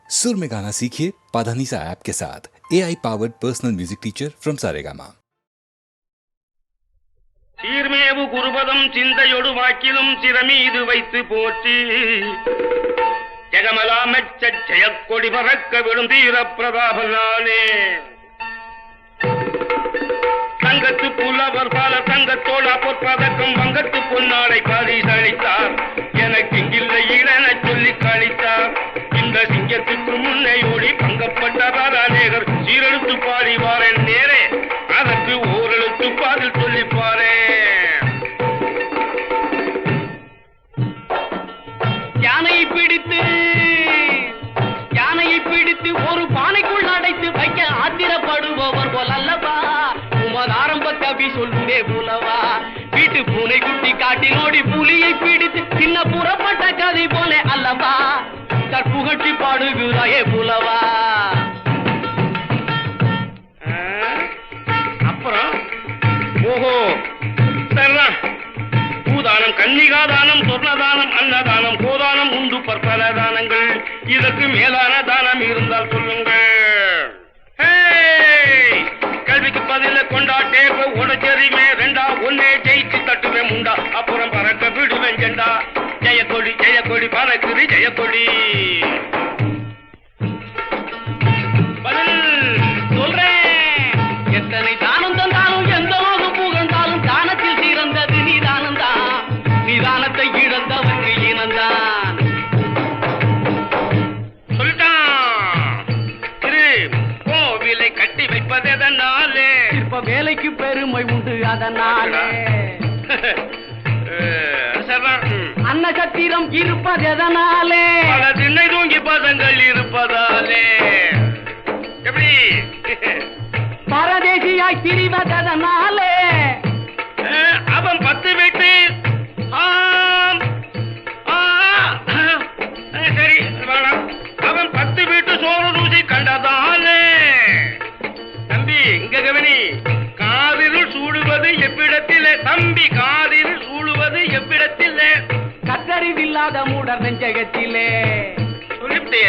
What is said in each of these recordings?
सुर में गाना सीखिए पाधानीसा ऐप के साथ। AI powered personal music teacher from Saregama. சீர்மேவு குருபதம் சிந்தையொடு வாக்கிலும் சிரமீது வைத்து போற்றி ஜெகமலாமெச்ச ஜெயக்கொடி பறக்க விடும் தீர பிரதாபனானே தங்கத்து புலவர் பால தங்கத்தோட பொற்பதக்கம் வங்கத்து பொன்னாடை பரிசளித்தார். எனக்கு இங்கில்லை இடன சொல்லி கழித்தார். இந்த சிங்கத்துக்கு முன்னே ஓடி பங்கப்பட்டதார் அநேகர் சீரெழுத்து பாடிவாரன் நேரே அதற்கு ஓரெழுத்து பாதில் சொல்லிப்பாரே. யானையை பிடித்து ஒரு பானைக்குள் அடைத்து வைக்க ஆத்திரப்படுபவர் போல் அல்லவா உமது ஆரம்ப கவி சொல்லுவே புலவா. வீட்டு பூனை குட்டி காட்டினோடி புலியை பிடித்து சின்ன புறப்பட்ட கதை போல அல்லவா கற்புகட்டி பாடுகிறாயே புலவா. அப்புறம் ஓஹோ பூதானம் கன்னிகாதானம் சொர்ணதானம் அன்னதானம் கோதானம் உண்டு பற்பல தானங்கள். இதற்கு மேலான தானம் இருந்தால் சொல்லுங்கள். கல்விக்கு பதில கொண்டாட்டே உடச்சரிமே ரெண்டா ஒன்னே ஜெயிச்சு தட்டுவே முண்டா அப்புறம் பறக்க விடுவேன் ஜெண்டா. ஜெயக்கொடி ஜெயக்கொடி பறக்குது ஜெயக்கொடி. பதில் சொல்றேன். எத்தனை தானம் தந்தாலும் எந்த லோகம் புகழ்ந்தாலும் தானத்தில் சிறந்தது நீதானம் தான். நிதானத்தை இழந்தவருக்கு இனந்தான் சொல்லிட்டான். திரு கோவிலை கட்டி வைப்பது எதனாலே இப்ப வேலைக்கு பெருமை உண்டு அதனாலே. அன்னசத்திரம் இருப்பது எதனாலே பல திண்ணை தூங்கி பதங்கள் இருப்பதாலே. எப்படி பரதேசியாய் திரிவதனாலே அவன் 10 வீட்டு சரி வேணாம். அவன் 10 வீட்டு சோறு ருசி கண்டதாலே. தம்பி இங்க கவனி. காதில் சூடுவது எவ்விடத்திலே தம்பி காதில் சூடுவது எவ்விடத்திலே கத்தறிவில்லாத மூடர் நெஞ்சகத்திலே. சொல்லிவிட்டிய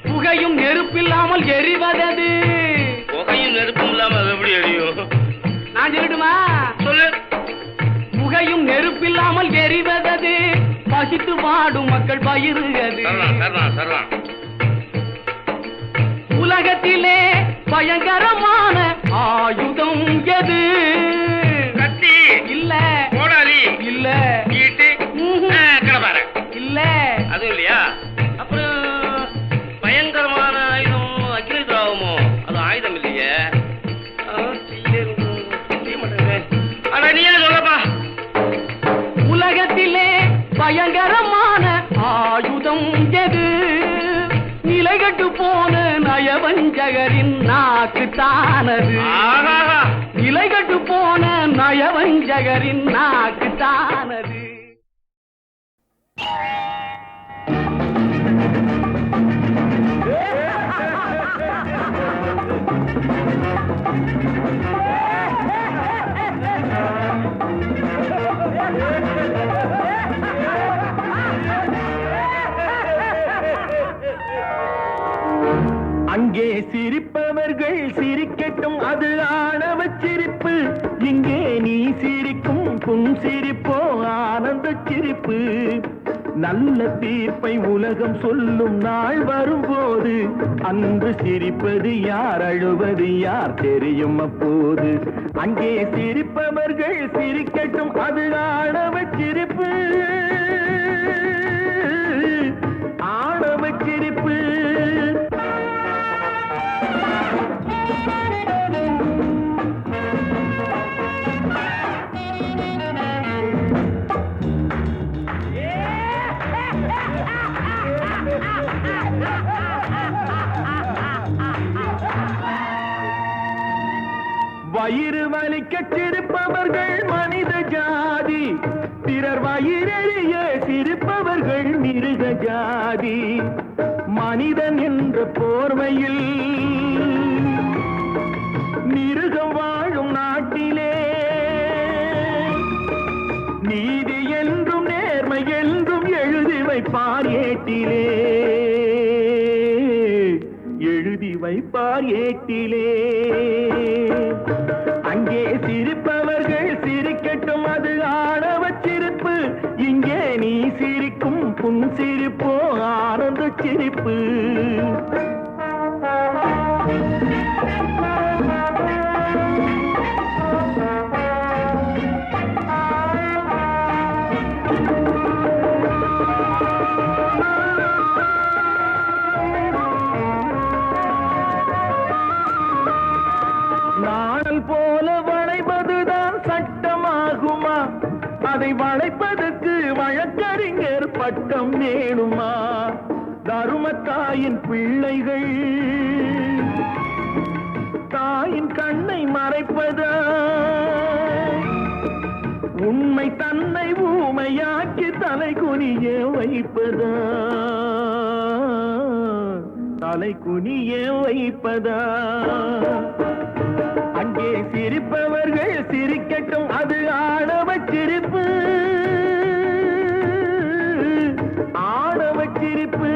புகையும் நெருப்பில்லாமல் எரிவதது. புகையும் நெருப்பும் இல்லாமல் எப்படி எரியும்? நான் சொல்லட்டுமா? சொல்லு. புகையும் நெருப்பில்லாமல் எரிவதது பசித்து வாடும் மக்கள் பயிருகிறது. உலகத்திலே பயங்கரமான ஆயுதம் எது? கத்தி இல்ல. கோடாலி இல்ல. ஈட்டி கிடப்பார இல்ல. அது இல்லையா? அப்புறம் பயங்கரமான ஆயுதம் அக்னி திராவமோ? அது ஆயுதம் இல்லையே. அட நீயே சொல்லப்பா. உலகத்திலே பயங்கரமான ஆயுதம் எது? நிலைகட்டு போன நயவஞ்சகரின் நாக்கு தானது. நிலைகட்டு போன நயவஞ்சகரின் நாக்கு தானது. அங்கே சிரிப்பவர்கள் சிரிக்கட்டும், அது ஆணவ சிரிப்பு. இங்கே நீ சிரிக்கும் புன் சிரிப்போ ஆனந்த சிரிப்பு. நல்ல தீர்ப்பை உலகம் சொல்லும் நாள் வரும்போது அன்று சிரிப்பது யார் அழுவது யார் தெரியும் அப்போது. அங்கே சிரிப்பவர்கள் சிரிக்கட்டும், அது ஆணவ சிரிப்பு. ஆணவ சிரிப்பு. வயிறு வலிக்க சிரிப்பவர்கள் மனித ஜாதி, பிறர் வயிறெறிய சிரிப்பவர்கள் மிருக ஜாதி. மனிதன் என்ற போர்வையில் மிருகம் வாழும் நாட்டிலே நீதி என்றும் நேர்மை என்றும் எழுதி வைப்பார் ஏட்டிலே. வைப்பார் ஏட்டிலே. அங்கே சிரிப்பவர்கள் சிரிக்கட்டும், அது ஆணவச் சிரிப்பு. இங்கே நீ சிரிக்கும் புன் சிரிப்போ ஆனந்த சிரிப்பு. நாணல் போல வளைவதுதான் சட்டமாகுமா? அதை வளைப்பதற்கு வழக்கறிஞர் பட்டம் வேணுமா? தருமத்தாயின் பிள்ளைகள் தாயின் கண்ணை மறைப்பதா? உண்மை தன்னை ஊமையாக்கி தலை குனிய வைப்பதா? தலை குனிய வைப்பதா? அங்கே சிரிப்பவர்கள் சிரிக்கட்டும், அது ஆணவச் சிரிப்பு. ஆணவச் சிரிப்பு.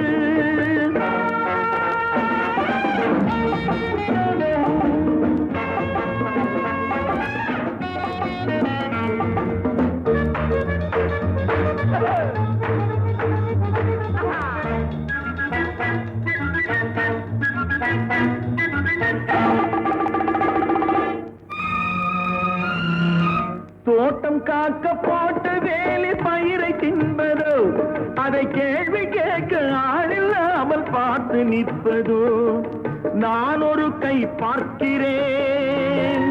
தோட்டம் காக்க போட்டு வேலி பயிரை தின்பதோ? அதை கேள்வி கேட்க ஆளில்லாமல் பார்த்து நிற்பதோ? நான் ஒரு கை பார்க்கிறேன்,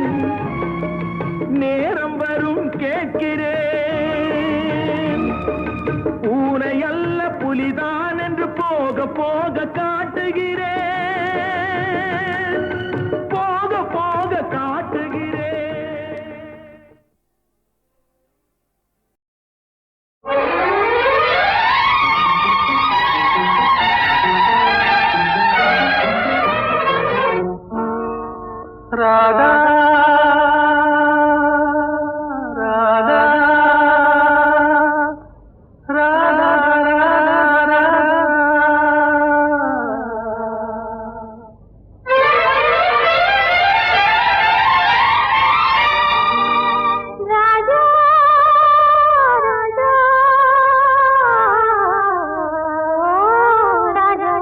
நேரம் வரும் கேட்கிறேன். பூனை அல்ல புலிதான் என்று போக போக காட்டுகிறேன், போக போக காட்டுகிறேன். ராதா ராதா ராதா ராதா.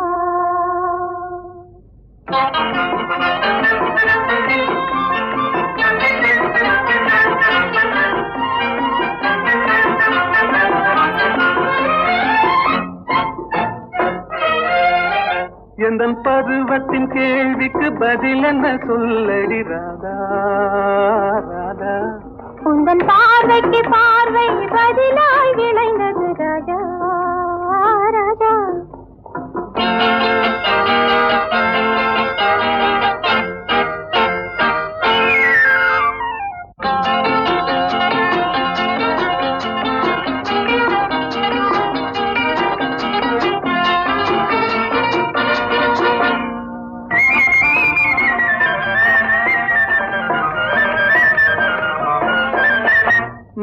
எந்தன் பருவத்தின் கேள்விக்கு பதில் என்ன சொல்லடி ராதா ராதா. உந்தன் பார்வைக்கு பார்வை பதிலாய் விளைந்தது ராஜா ராஜா.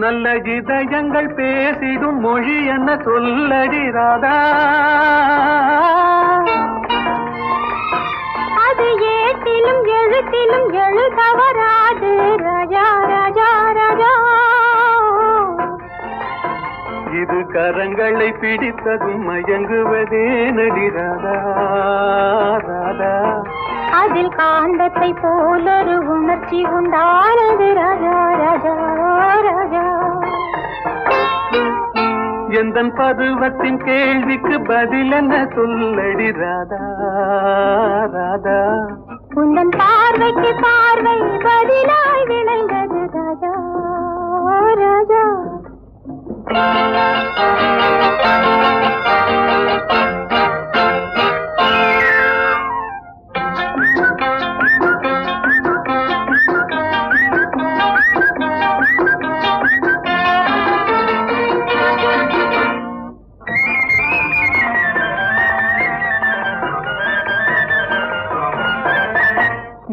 நல்ல இதயங்கள் பேசிடும் மொழி என்ன சொல்லடி ராதா. அது ஏட்டிலும் எழுத்திலும் எழுதவராது ராஜா ராஜா ராஜா. இது கரங்களை பிடித்ததும் மயங்குவதே நடி ராதா ராதா. அதில் காந்தத்தை போலொரு உணர்ச்சி உண்டானது ராஜா ராஜா ராஜா. எந்தன் பருவத்தின் கேள்விக்கு பதில் என்ன சொல்லடி ராதா ராதா. உந்தன் பார்வைக்கு பார்வை பதிலாய் விளைந்தது ராஜா ராஜா.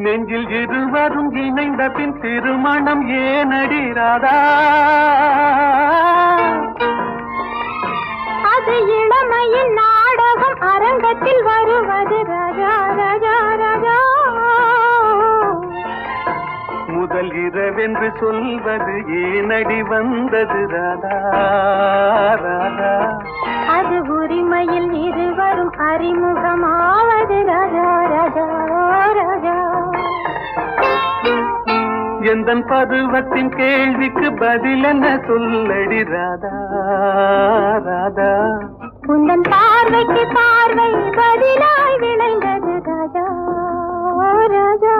நெஞ்சில் இருவரும் இணைந்த பின் திருமணம் ஏனடி ராதா. அது இளமையின் நாடகம் அரங்கத்தில் வருவது ராஜா ராஜா ராஜா. பகல் இரவென்று சொல்வது ஏனடி வந்தது ராதா ராதா அது உரிமையில் இருவரும் அறிமுகமாவது ராஜா ராஜா ராஜா எந்தன் பருவத்தின் கேள்விக்கு பதில் என்ன சொல்லடி ராதா ராதா உந்தன் பார்வைக்கு பார்வை பதிலாய் விளைந்தது ராஜா ராஜா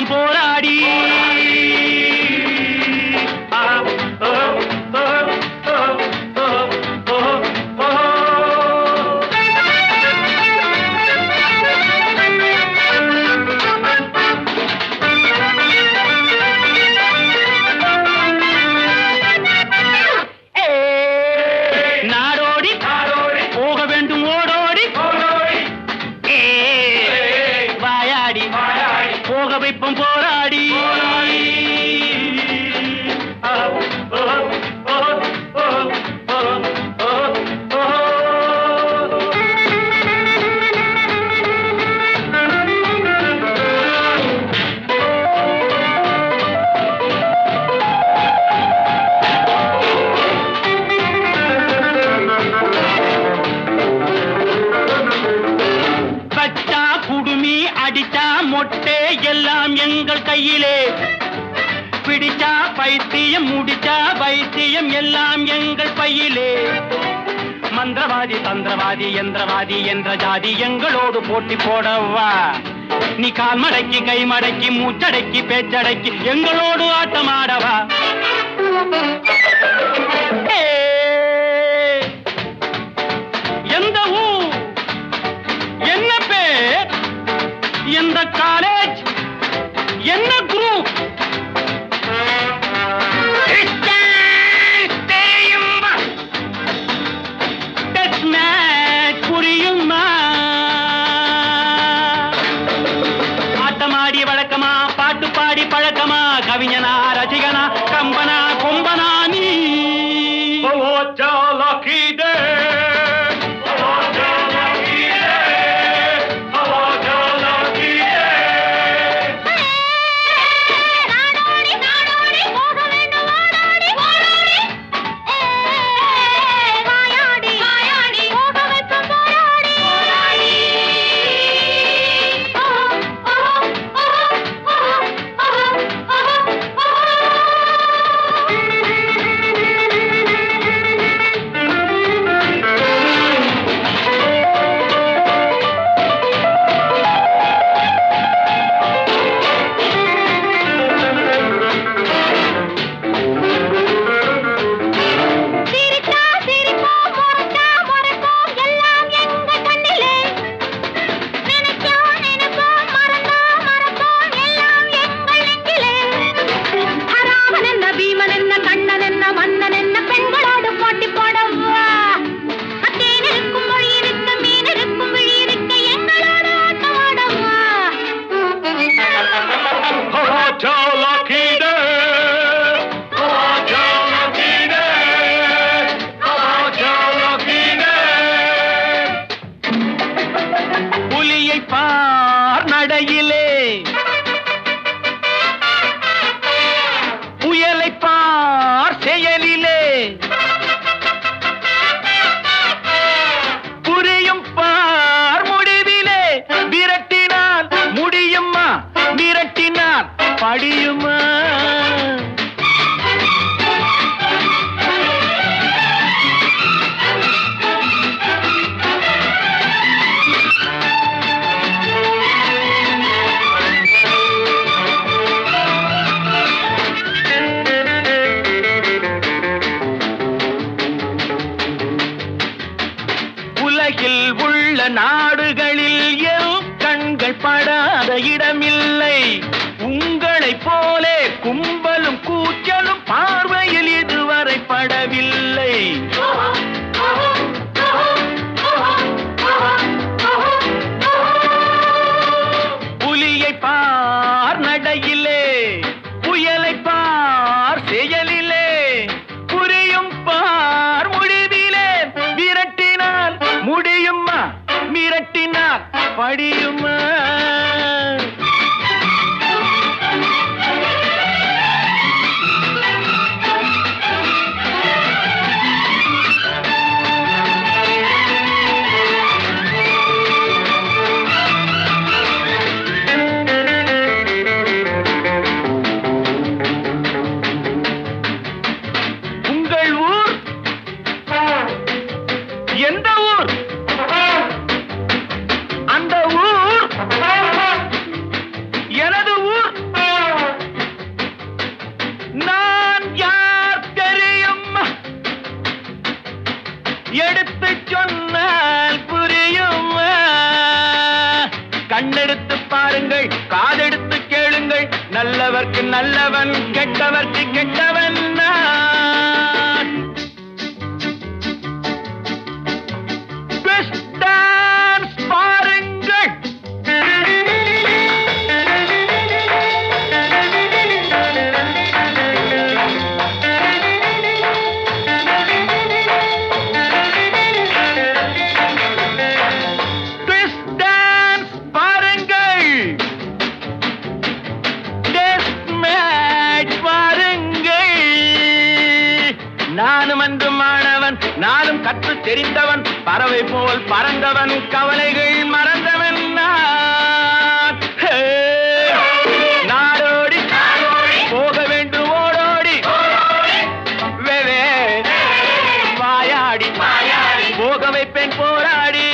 போராடி நாடோடி போக வேண்டும் ஓடோடி வாயாடி போக வைப்போம் போராடி பச்சா குடுமி அடிச்சா மொட்டை எல்லாம் எங்கள் கையிலே பிடிச்சா பைத்தியம் முடிச்சா வைத்தியம் எல்லாம் எங்கள் பையிலே மந்திரவாதி தந்திரவாதி யந்திரவாதி என்ற ஜாதி எங்களோடு போட்டி போடவா நீ கால் மடக்கி கை மடக்கி மூச்சடக்கி பேச்சடக்கி எங்களோடு ஆட்டமாடவா எந்த ஊர் என்ன பேர் எந்த காலேஜ் என்ன குரூப் புரியுமா ஆட்டமாடி வழக்கமா பாட்டு பாடி பழக்கமா கவிஞனா ரசிகனா கம்பனா கொம்பனா நீ படியுமா உலகில் உள்ள நாடுகளில் என் கண்கள் பட இடமில்லை உங்களைப் போலே கும்பலும் கூச்சலும் பார்வையில் இதுவரை படவில்லை. புலியை பார் நடையிலே, புயலை பார் செயலிலே, புரியும் பார் முடிவிலே. விரட்டினால் முடியுமா, மிரட்டினால் படியுமா? எந்த ஊர்? அந்த ஊர் எனது ஊர். நான் யார் தெரியும்? எடுத்து சொன்னால் புரியும். கண்ணெடுத்து பாருங்கள், காதெடுத்து கேளுங்கள். நல்லவர்க்கு நல்லவன், கெட்டவர்க்கு கெட்டவன் நான். டான்ஸ் பாருங்கள். ட்விஸ்ட் டான்ஸ் பாருங்கள். டெஸ்ட் மேட்ச் பாருங்கள். நானும் அன்று மாணவன், நானும் கற்று தெரிந்தவன், பறவை போல் பறந்தவன், கவலைகள் மறந்தவன் நான். நாடோடி போக வேண்டும் ஓடோடி, வெவே வாயாடி போக வைப்பேன் போராடி.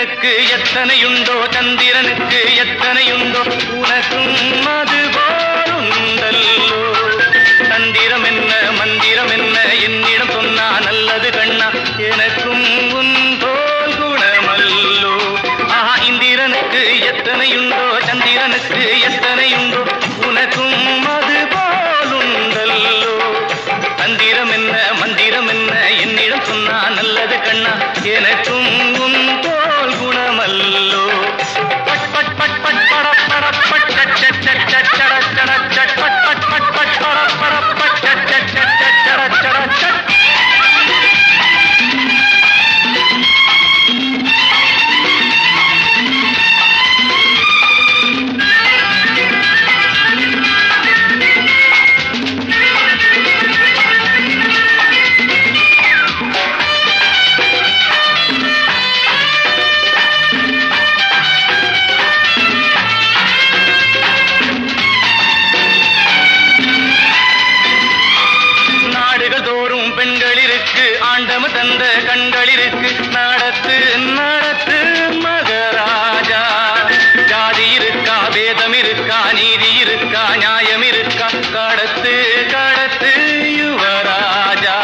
இந்திரனுக்கு எத்தனையுண்டோ சந்திரனுக்கு எத்தனையுண்டோ உனக்கும் அது போலுண்டல்லோ தந்திரம் என்ன மந்திரம் என்ன என்னிடம் சொன்னா நல்லது கண்ணா எனக்கும் உன் போல் குணமல்லோ ஆஹா இந்திரனுக்கு எத்தனையுண்டோ சந்திரனுக்கு எத்தனையுண்டோ உனக்கும் அது போலுண்டல்லோ தந்திரம் என்ன மந்திரம் என்ன என்னிடம் சொன்னா நல்லது கண்ணா எனக்கும் உன் போல் குணமல்லோ பட் பட் பட் பட் பட பட பட் சட் சட் சட் சட் சட சட சட் பட் பட் பட் பட் பட பட பட் சட் சட் சட் சட் சட சட சட் ஆண்டவ தந்த கண்களிருக்கு நடத்து நடத்து மகராஜா ஜாதி இருக்கா வேதம் இருக்கா நீதி இருக்கா நியாயம் இருக்கா கடத்து கடத்து யுவராஜா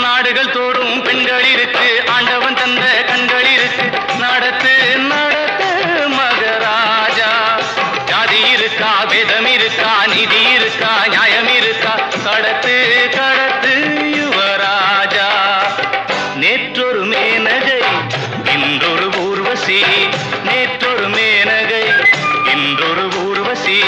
நாடுகள் தோறும் பெண்கள் இருக்கு ஆண்டவன் தந்த கண்கள் இருக்கு நடத்து நடத்து மகராஜா ஜாதி இருக்கா வேதம் இருக்கா நீதி இருக்கா நியாயம் இருக்கா கடத்து கடத்து யுவராஜா நேற்றொரு மேனகை இன்றொரு ஊர்வசி நேற்றொரு மேனகை இன்றொரு ஊர்வசி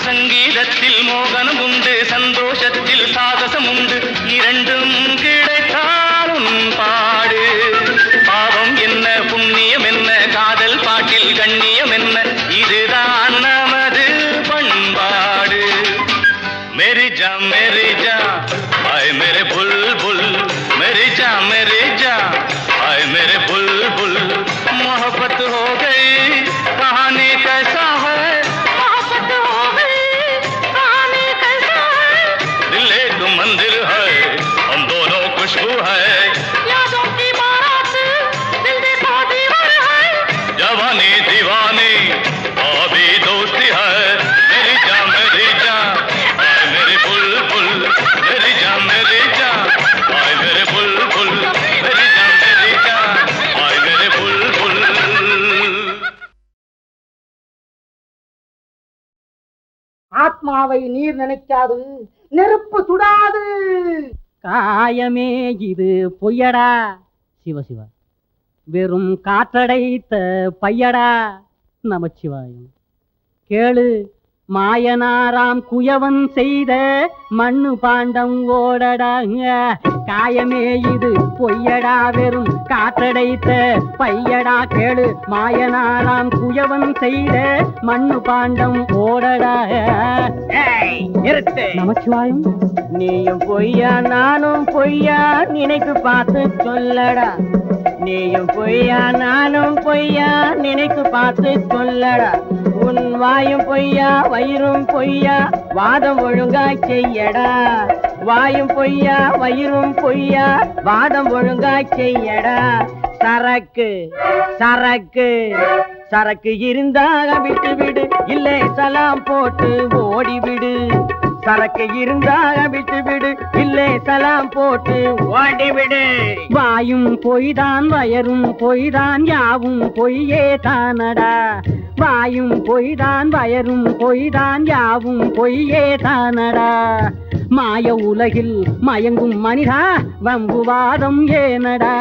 சங்கீதத்தில் மோகனம் உண்டு சந்தோஷத்தில் சாகசம் உண்டு இரண்டும் கிடைத்தாலும் பாடு பாவம் என்ன புண்ணியம் என்ன காதல் பாட்டில் கண்ணியம் என்ன இதுதான் நமது பண்பாடு மெரிஜா மெரிஜா ஆய் மேரே புல்புல் மெரிஜா மெரிஜா ஆய் மேரே புல்புல் मोहब्बत हो गई कहानी कैसा है मोहब्बत हो गई कहानी कैसा है दिल एक मंदिर है हम दोनों खुशबू है यादों की बारात दिल देखो दीवार है जवानी दीवानी अभी दोस्ती है मेरी जान आए मेरे बुलबुल मेरी जान आए मेरे बुलबुल मेरी जान आए मेरे बुलबुल ஆத்மாவை நீர் நினைக்காது நெருப்பு சுடாது. காயமே இது பொய்யடா சிவசிவா வெறும் காற்றடைத்த பையடா நமச்சிவாயம் கேளு மாயனாராம் குயவன் செய்த மண்ணு பாண்டம் ஓடடா காயமே இது பொய்யடா வெறும் காற்றடைத்த பையடா கேளு மாயனாராம் குயவன் செய்த மண்ணு பாண்டம் ஓடடா நமச்சிவாயம் நீயும் பொய்யா நானும் பொய்யா நினைத்து பார்த்து சொல்லடா நீயும் பொய்யா நானும் பொய்யா நினைத்து பார்த்து சொல்லடா உன் வாயும் பொய்யா வயிறும் பொய்யா வாதம் ஒழுங்காய் செய்யடா வாயும் பொய்யா வயிறும் பொய்யா வாதம் ஒழுங்காய் செய்யடா சரக்கு சரக்கு சரக்கு இருந்தாக விட்டு விடு இல்லை சலாம் போட்டு ஓடிவிடு சரக்கு இருந்தாக விட்டு விடு இல்லை சலாம் போட்டு ஓடிவிடு வாயும் பொய்தான் வயரும் பொய்தான் யாவும் பொய்யே தானடா வாயும் பொய்தான் வயரும் பொய்தான் யாவும் பொய்யே தானடா மாய உலகில் மயங்கும் மனிதா வம்புவாதம் ஏனடா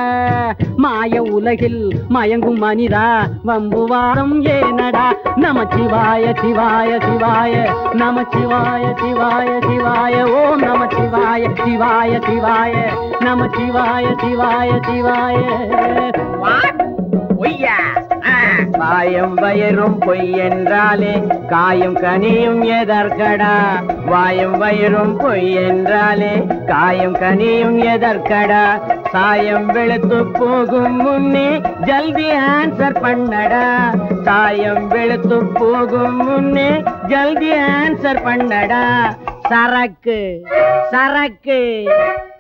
மாய உலகில் மயங்கும் மனிதா வம்புவாதம் ஏனடா நமச்சிவாய சிவாய சிவாய நமச்சிவாய சிவாய சிவாய ஓம் நமச்சிவாய சிவாய சிவாய நமச்சிவாய சிவாய சிவாய பொய்யா வாயம் வயரும் பொய் என்றாலே காயும் கனியும் எதற்கடா வாயும் வயரும் பொய் என்றாலே காயும் கனியும் எதற்கடா சாயம் வெளுத்து போகும் முன்னே ஜல்தி ஆன்சர் பண்ணடா. சாயம் வெளுத்து போகும் முன்னே ஜல்தி ஆன்சர் பண்ணடா. சரக்கு சரக்கு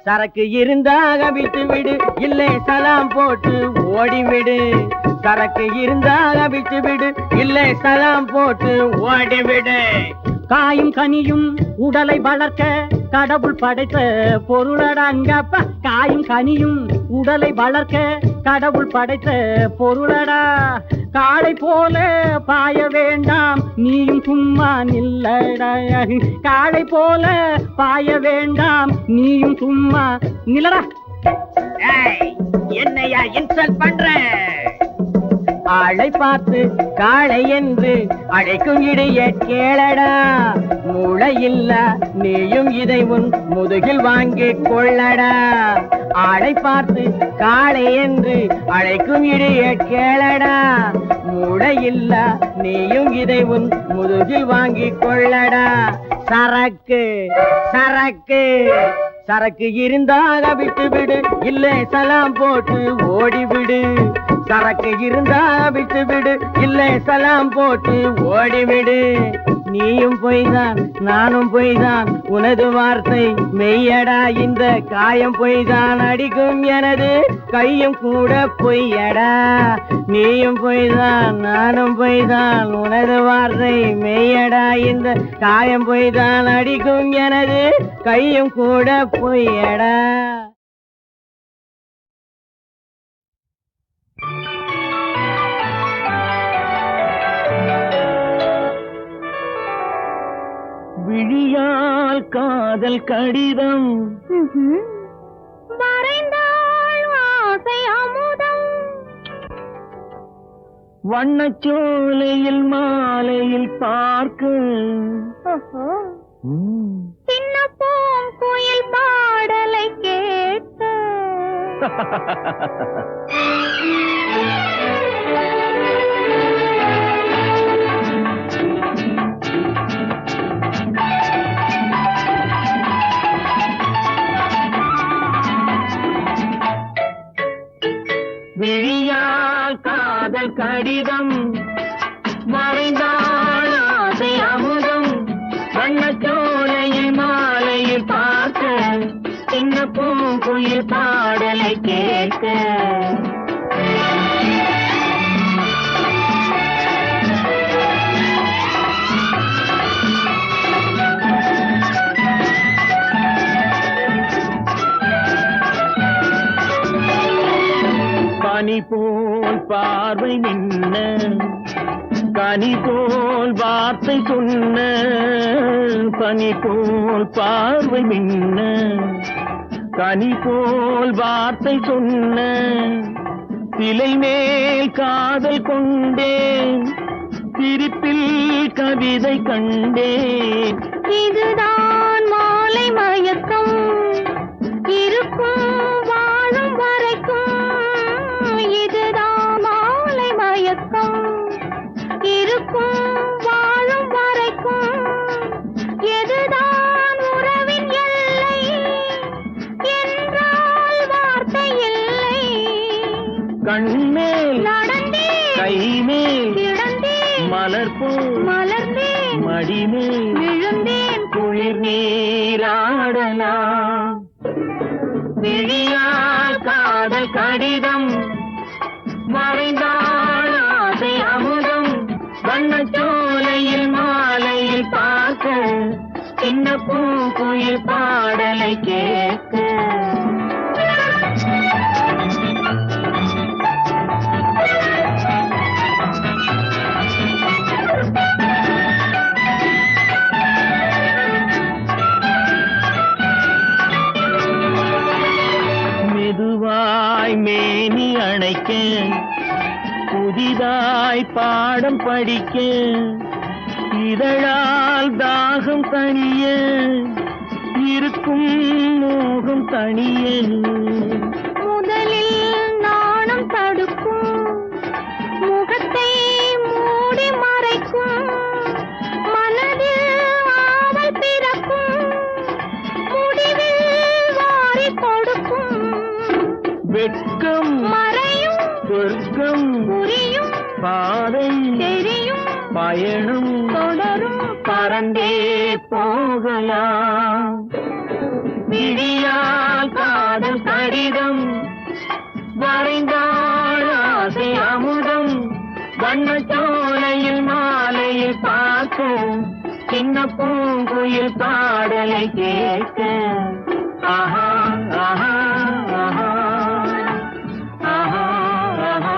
சரக்கு இருந்தாக விட்டு விடு, இல்லை சலாம் போட்டு ஓடிவிடு. சரக்கு இருந்தாக விட்டு விடு, இல்லை சலாம் போட்டு ஓடிவிடு. காயும் கனியும் உடலை வளர்க்க கடவுள் படைத்த பொருளடாங்கப்பா. காயும் கனியும் உடலை வளர்க்க கடவுள் படைத்த பொருளடா. காளை போல பாய வேண்டாம் நீயும் சும்மா நில்லடா. காளை போல பாய வேண்டாம் நீயும் சும்மா நில்லடா. என்னையா இன்சல்ட் பண்ற? ஆளை பார்த்து காளை என்று அழைக்கும் இடைய கேளடா. மூளையில்ல நீயும் இதை உன் முதுகில் வாங்கி கொள்ளடா. ஆளை பார்த்து காளை என்று அழைக்கும் இடைய கேளடா. மூளையில்ல நீயும் இதை உன் முதுகில் வாங்கி கொள்ளடா. சரக்கு சரக்கு சரக்கு இருந்தாக விட்டு விடு, இல்லை சலாம் போட்டு ஓடிவிடு. சரக்கு இருந்தா விட்டு விடு, இல்லை சலாம் போட்டு ஓடிவிடு. நீயும் பொய்தான் நானும் பொய்தான், உனது வார்த்தை மெய்யடா. இந்த காயம் பொய்தான் அடிக்கும் எனது கையும் கூட பொய்யடா. நீயும் பொய்தான் நானும் பொய்தான், உனது வார்த்தை மெய்யடா. இந்த காயம் பொய்தான் அடிக்கும் எனது கையும் கூட பொய்யடா. விழியால் காதல் கடிதம் வரைந்தாள் ஆசை அமுதம். வண்ணச்சோலையில் மாலையில் பார்க்க சின்ன பூங்குயில் பாடலை கேட்க. விழியால் காதல் கடிதம் வரைந்தாள் ஆசை அமுதம். வண்ணச்சோலையில் மாலையில் பார்க்க சின்ன பூங்குயில் பாடலை கேட்க. பனி போல் பார்வை நின்ன, கனி போல் வார்த்தை சொன்ன. பனி போல் பார்வை நின்ன, கனி போல் வார்த்தை சொன்ன. சிலை மேல் காதல் கொண்டேன், சிரிப்பில் கவிதை கண்டேன். இதுதான் மாலை மயக்கம், இருக்கும் வாழும் வரைக்கும். இதுதான் மாலை மயக்கம், இருக்கும் வாழும் வரைக்கும். எதுதான் உறவின் எல்லை என்றால் வார்த்தை இல்லை. கண்மேல் நடந்தேன் கைமேல் கிடந்தேன் மலர்போல் மலர்ந்தேன் மடிமேல் விழுந்தேன். குளிர் நீராடலாம். விழியால் காதல் கடிதம் வரைந்தாள் ஆசை அமுதம். வண்ணச்சோலையில் மாலையில் பார்க்க சின்ன பூங்குயில் பாடலை கேட்க. மெதுவாய் மேனி அணைக்க, புதிதாய் பாடம் படிக்க. இதழால் தாகம் தணிய, இருக்கும் மோகம் தணிய. முதலில் நாணம் தடுக்கும், முகத்தை மூடி மறைக்கும். மனதில் ஆவல் பிறக்கும், முடிவில் வாரி கொடுக்கும். வெட்கம் மறையும் சொர்க்கம் புரியும் பாதை தெரியும் பயணம் தொடரும் பறந்தே போகலாம் விழியால் காதல் கடிதம் வரைந்தாள் ஆசை அமுதம் வண்ணச்சோலையில் மாலையில் பார்க்க சின்ன பூங்குயில் பாடலை கேட்க ஆஹா ஆஹா ஆஹா ஆஹா ஆஹா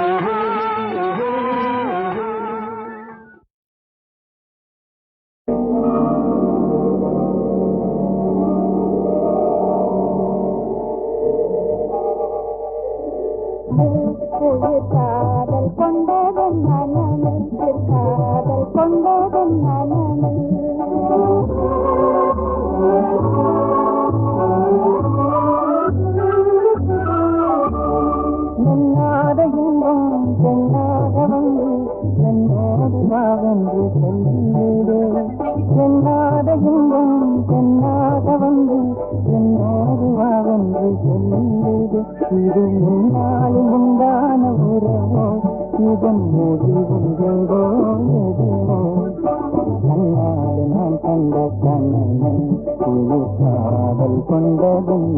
ஆஹா காதல் கொண்டவன் மனமே காதல் கொண்டவன் மனமே என்னாத இன்பம் என்னாத வந்து என்னோடு வாவென்று சொல்லிவிடு என்னாத இன்பம் என்னாத வந்து என்னோடு வாவென்று சொல்லிவிடு இது முன்னாலும் உண்டான உறவோ இதன் முடிவுண்டோ எதுவோ கண்ணாடு நான் கண்ட கண்ணன் புது காதல் கொண்டதும்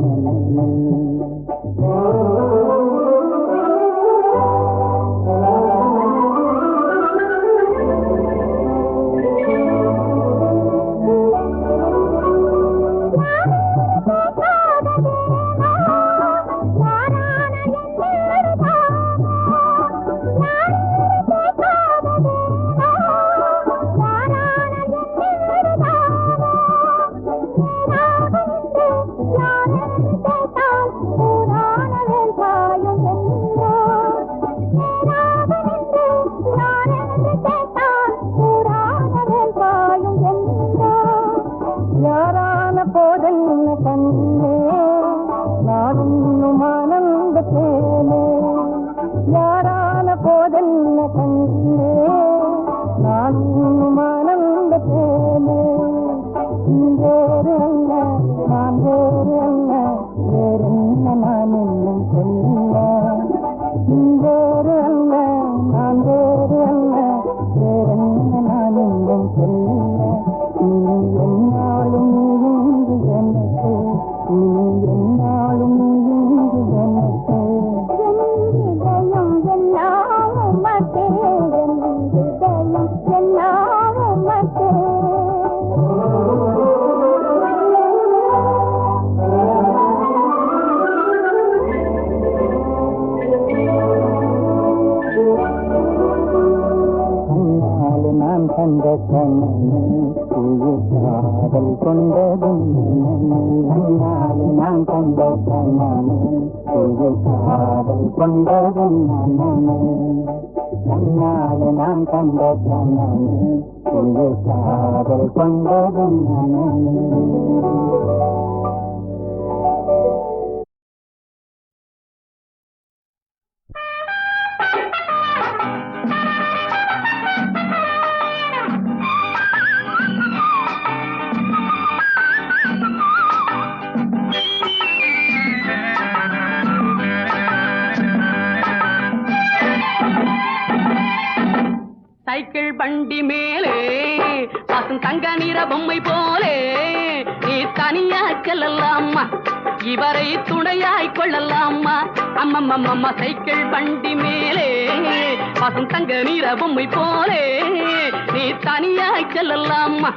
சைக்கிள் வண்டி மேலே பாசும் தங்க நிற பொம்மை போலே நீ தனியா செல்லலாமா இவரை துணையாய் கொள்ளலாமா அம்மம்மம்மம்மா சைக்கிள் வண்டி மேலே பாசும் தங்க நிற பொம்மை போலே நீ தனியாய் செல்லலாமா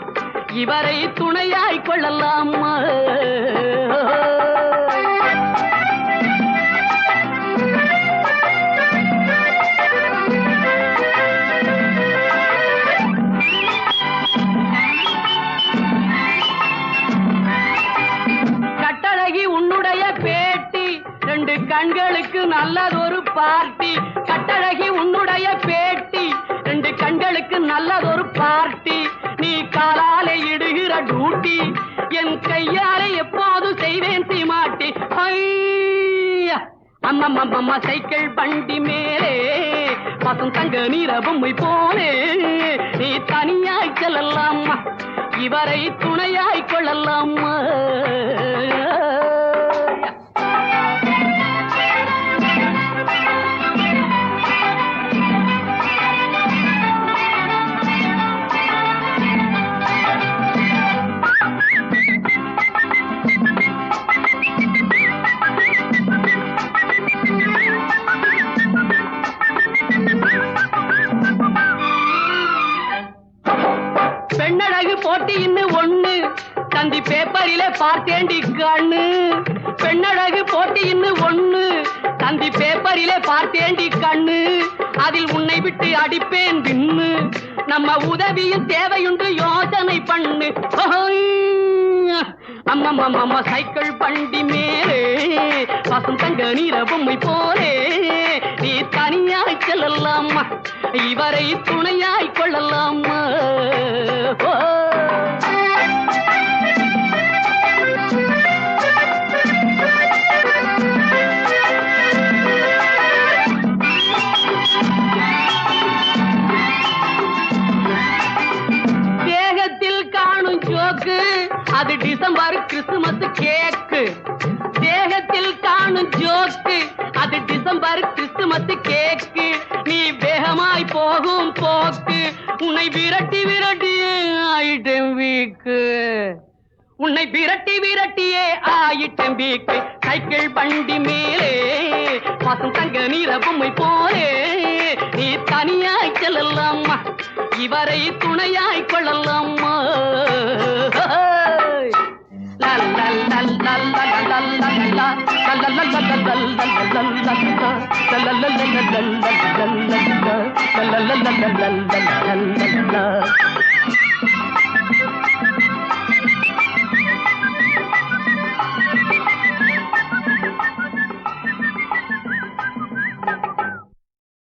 இவரை துணையாய் கொள்ளலாமா கண்களுக்கு நல்லதொரு பார்ட்டி கட்டழகி உன்னுடைய பேட்டி ரெண்டு கண்களுக்கு நல்லதொரு பார்ட்டி நீ காலாலே இடுகிற டூட்டி என் கையாலே எப்போது செய்வேன் தீமாட்டி அம்மம்மம்மா சைக்கிள் வண்டி மேலே பசும் தங்க நிற பொம்மை போலே நீ தனியாய் செல்லலாமா இவரை துணையாய் கொள்ளலாமா கண்ணு பெண்ணழகு போட்டின்னு ஒண்ணு தந்தி பேப்பரிலே பார்த்தேண்டி கண்ணு அதில் உன்னை விட்டு அடிப்பேன் பின்னு நம்ம உதவியும் தேவையுண்டு யோசனை பண்ணு அம்மம்மா சைக்கிள் பண்டி மேலே பசும் தங்க நீர பொம்மை போலே நீ தனியாய் செல்லலாமா இவரை துணையாய் கொள்ளலாமா தேகத்தில் காணும் ஜோக்கு அது டிசம்பர் கிறிஸ்துமஸ் கேக்கு தேகத்தில் காணும் ஜோக்கு அது டிசம்பர் கிறிஸ்துமஸ் கேக்கு நீ வேகமாய் போகும் போக்கு உன்னை விரட்டி விரட்டி ஆயிட்டம் வீக்கு உன்னை விரட்டி விரட்டியே ஆயிட்டம் வீக்கு சைக்கிள் பண்டி மேலே பசும் தங்க நீர பொம்மை போலே நீ தனியாய் செல்லலாமா இவரை துணையாய் கொள்ளலாமா